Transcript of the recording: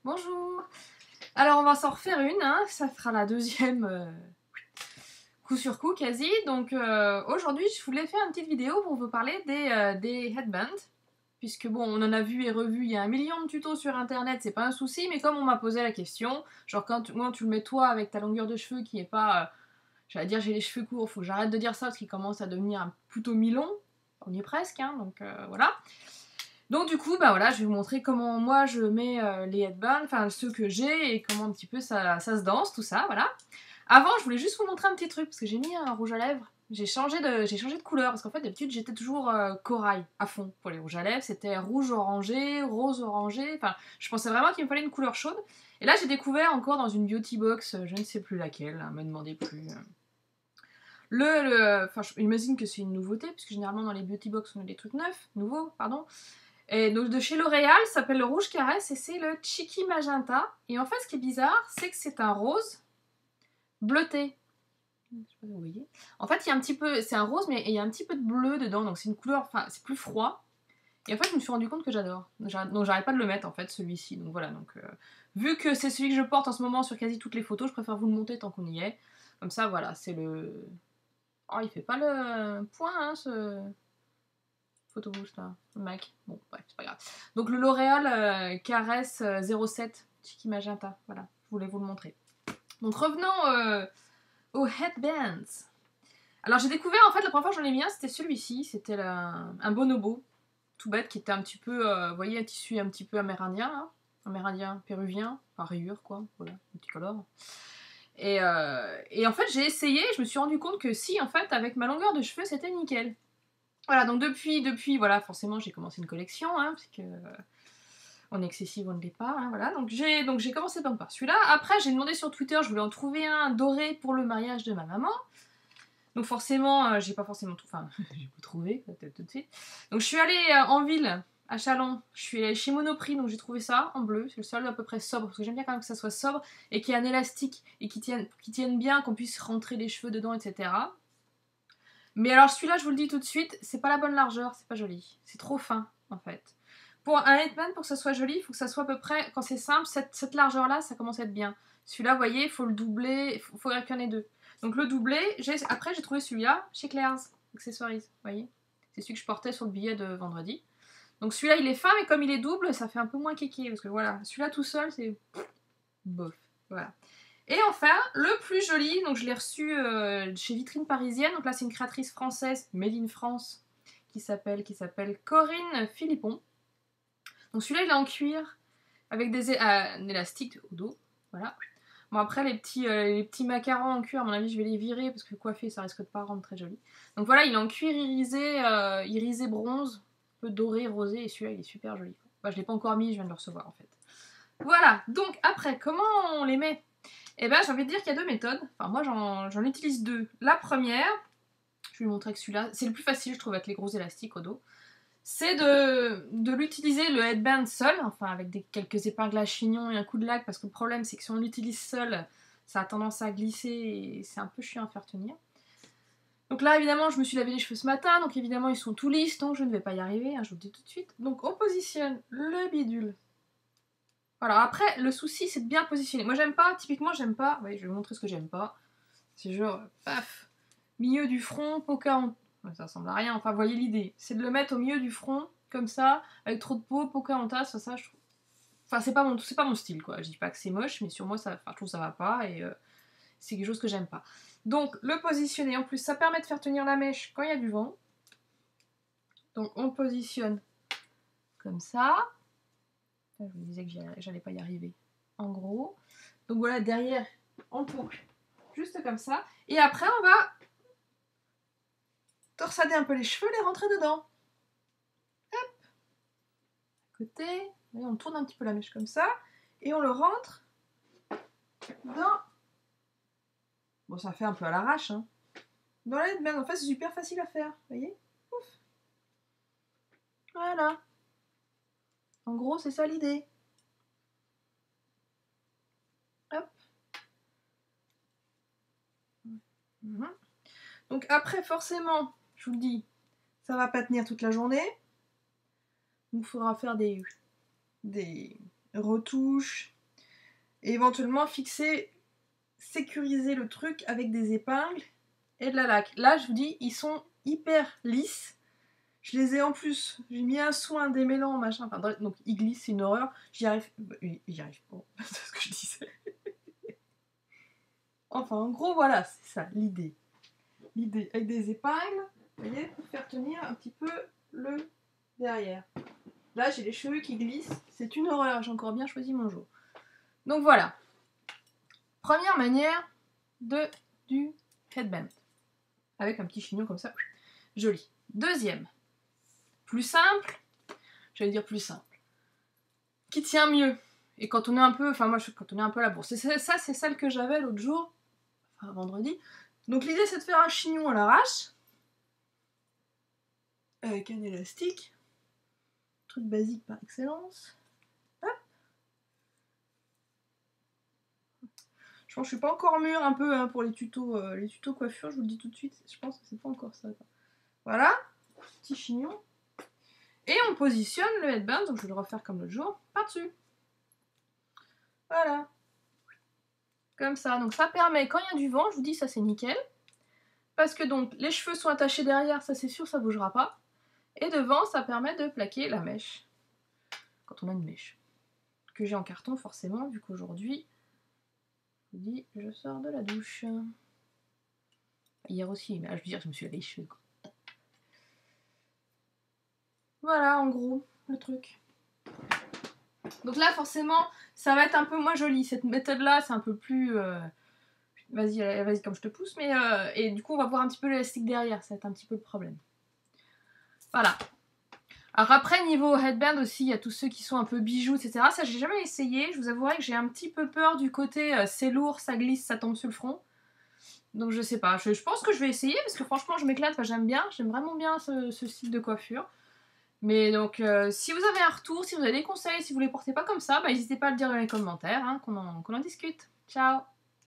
Bonjour. Alors on va s'en refaire une, hein. Ça fera la deuxième coup sur coup quasi. Donc aujourd'hui je voulais faire une petite vidéo pour vous parler des headbands. Puisque bon, on en a vu et revu, il y a un million de tutos sur internet, c'est pas un souci, mais comme on m'a posé la question, genre quand tu le mets toi avec ta longueur de cheveux qui est pas, j'allais dire j'ai les cheveux courts, faut que j'arrête de dire ça parce qu'ils commencent à devenir plutôt mi-long, on y est presque, hein, donc voilà. Donc du coup, bah voilà, je vais vous montrer comment moi je mets les headbands, enfin ceux que j'ai et comment un petit peu ça se danse, tout ça, voilà. Avant, je voulais juste vous montrer un petit truc, parce que j'ai mis un rouge à lèvres. J'ai changé de couleur, parce qu'en fait d'habitude j'étais toujours corail à fond pour les rouges à lèvres. C'était rouge orangé, rose orangé, enfin je pensais vraiment qu'il me fallait une couleur chaude. Et là j'ai découvert encore dans une beauty box, je ne sais plus laquelle, hein, me demandez plus. Enfin j'imagine que c'est une nouveauté, puisque généralement dans les beauty box on a des trucs neufs, nouveaux, pardon. Et donc de chez L'Oréal, ça s'appelle le rouge caresse et c'est le Cheeky Magenta. Et en fait, ce qui est bizarre, c'est que c'est un rose bleuté. Je sais pas si vous voyez. En fait, il y a un petit peu, c'est un rose, mais il y a un petit peu de bleu dedans, donc c'est une couleur, enfin, c'est plus froid. Et en fait, je me suis rendu compte que j'adore. Donc j'arrête pas de le mettre en fait, celui-ci. Donc voilà. Donc vu que c'est celui que je porte en ce moment sur quasi toutes les photos, je préfère vous le montrer tant qu'on y est. Comme ça, voilà, c'est le. Oh, il fait pas le point, hein, ce photo boost là, le mec. Bon, bref, c'est pas grave. Donc le L'Oréal Caresse 07 Cheeky Magenta. Voilà, je voulais vous le montrer. Donc revenons aux headbands. Alors j'ai découvert, en fait, la première fois que j'en ai mis un, c'était celui-ci. C'était un bonobo, tout bête, qui était un petit peu, vous voyez, un tissu un petit peu amérindien, hein, amérindien, péruvien, enfin rayure, quoi, voilà, multicolore. Et en fait, j'ai essayé, je me suis rendu compte que si, en fait, avec ma longueur de cheveux, c'était nickel. Voilà, donc depuis, voilà, forcément, j'ai commencé une collection, hein, parce que on est excessif, on ne l'est pas, hein, voilà. Donc j'ai commencé par celui-là. Après, j'ai demandé sur Twitter, je voulais en trouver un doré pour le mariage de ma maman. Donc forcément, j'ai pas forcément tout, enfin, j'ai pas trouvé, peut-être tout de suite. Donc je suis allée en ville, à Chalon, je suis allée chez Monoprix, donc j'ai trouvé ça en bleu, c'est le seul à peu près sobre, parce que j'aime bien quand même que ça soit sobre, et qu'il y ait un élastique, et qui tienne bien, qu'on puisse rentrer les cheveux dedans, etc. Mais alors celui-là, je vous le dis tout de suite, c'est pas la bonne largeur, c'est pas joli. C'est trop fin, en fait. Pour un headband, pour que ça soit joli, il faut que ça soit à peu près, quand c'est simple, cette largeur-là, ça commence à être bien. Celui-là, vous voyez, il faut le doubler, il faut qu'il y en ait deux. Donc le doublé, après j'ai trouvé celui-là chez Claire's Accessories, vous voyez. C'est celui que je portais sur le billet de vendredi. Donc celui-là, il est fin, mais comme il est double, ça fait un peu moins kéké, parce que voilà, celui-là tout seul, c'est bof, voilà. Et enfin, le plus joli, donc je l'ai reçu chez Vitrine Parisienne, donc là c'est une créatrice française, made in France, qui s'appelle Corinne Philippon. Donc celui-là il est en cuir, avec un élastique au dos, voilà. Bon après les petits macarons en cuir, à mon avis je vais les virer, parce que coiffer ça risque de pas rendre très joli. Donc voilà, il est en cuir irisé bronze, un peu doré, rosé, et celui-là il est super joli. Bah, je l'ai pas encore mis, je viens de le recevoir en fait. Voilà, donc après, comment on les met? Eh ben, j'ai envie de dire qu'il y a deux méthodes. Enfin, moi, j'en utilise deux. La première, je vais vous montrer que celui-là, c'est le plus facile, je trouve, avec les gros élastiques au dos. C'est de l'utiliser le headband seul, enfin, avec quelques épingles à chignon et un coup de lac, parce que le problème, c'est que si on l'utilise seul, ça a tendance à glisser et c'est un peu chiant à faire tenir. Donc là, évidemment, je me suis lavé les cheveux ce matin, donc évidemment, ils sont tout lisses, donc je ne vais pas y arriver, hein, je vous le dis tout de suite. Donc, on positionne le bidule. Voilà, après, le souci, c'est de bien positionner. Moi, j'aime pas, typiquement, j'aime pas. Oui, je vais vous montrer ce que j'aime pas. C'est genre, paf, milieu du front, Pocahontas. Ça ressemble à rien, enfin, vous voyez l'idée. C'est de le mettre au milieu du front, comme ça, avec trop de peau, Pocahontas, ça, je trouve. Enfin, c'est pas mon style, quoi. Je dis pas que c'est moche, mais sur moi, je trouve que ça va pas, et c'est quelque chose que j'aime pas. Donc, le positionner, en plus, ça permet de faire tenir la mèche quand il y a du vent. Donc, on positionne comme ça. Je vous disais que j'allais pas y arriver. En gros. Donc voilà, derrière, on boucle. Juste comme ça. Et après, on va torsader un peu les cheveux, les rentrer dedans. Hop. Côté. Et on tourne un petit peu la mèche comme ça. Et on le rentre dans... Bon, ça fait un peu à l'arrache, hein. Dans la headband. En fait, c'est super facile à faire. Vous voyez? Ouf. Voilà. En gros, c'est ça l'idée. Hop. Donc après, forcément, je vous le dis, ça va pas tenir toute la journée. Donc il faudra faire des retouche, et éventuellement fixer, sécuriser le truc avec des épingles et de la laque. Là, je vous dis, ils sont hyper lisses. Je les ai en plus, j'ai mis un soin démêlant, machin, enfin bref, donc ils glissent, c'est une horreur. J'y arrive, j'y arrive pas, c'est ce que je disais. Enfin, en gros, voilà, c'est ça, l'idée. L'idée, avec des épingles, vous voyez, pour faire tenir un petit peu le derrière. Là, j'ai les cheveux qui glissent, c'est une horreur, j'ai encore bien choisi mon jour. Donc voilà. Première manière du headband. Avec un petit chignon comme ça, joli. Deuxième, plus simple, j'allais dire plus simple, qui tient mieux. Et quand on est un peu, enfin moi, quand on est un peu à la bourse. Ça, c'est celle que j'avais l'autre jour, enfin vendredi. Donc l'idée, c'est de faire un chignon à l'arrache, avec un élastique. Truc basique par excellence. Hop. Je pense que je suis pas encore mûre un peu hein, pour les tutos coiffure, je vous le dis tout de suite. Je pense que c'est pas encore ça. Voilà, petit chignon. Et on positionne le headband, donc je vais le refaire comme l'autre jour, par-dessus. Voilà. Comme ça. Donc ça permet, quand il y a du vent, je vous dis ça c'est nickel. Parce que donc les cheveux sont attachés derrière, ça c'est sûr, ça bougera pas. Et devant, ça permet de plaquer la mèche. Quand on a une mèche. Que j'ai en carton forcément, vu qu'aujourd'hui, je vous dis, je sors de la douche. Hier aussi, mais je veux dire, je me suis lavé les cheveux. Quoi. Voilà, en gros, le truc. Donc là, forcément, ça va être un peu moins joli. Cette méthode-là, c'est un peu plus... Vas-y, comme je te pousse. Mais et du coup, on va voir un petit peu l'élastique derrière. Ça va être un petit peu le problème. Voilà. Alors après, niveau headband aussi, il y a tous ceux qui sont un peu bijoux, etc. Ça, j'ai jamais essayé. Je vous avouerai que j'ai un petit peu peur du côté c'est lourd, ça glisse, ça tombe sur le front. Donc je sais pas. Je pense que je vais essayer parce que franchement, je m'éclate. Enfin, j'aime bien. J'aime vraiment bien ce style de coiffure. Mais donc, si vous avez un retour, si vous avez des conseils, si vous les portez pas comme ça, bah, n'hésitez pas à le dire dans les commentaires, hein, qu'on en discute. Ciao!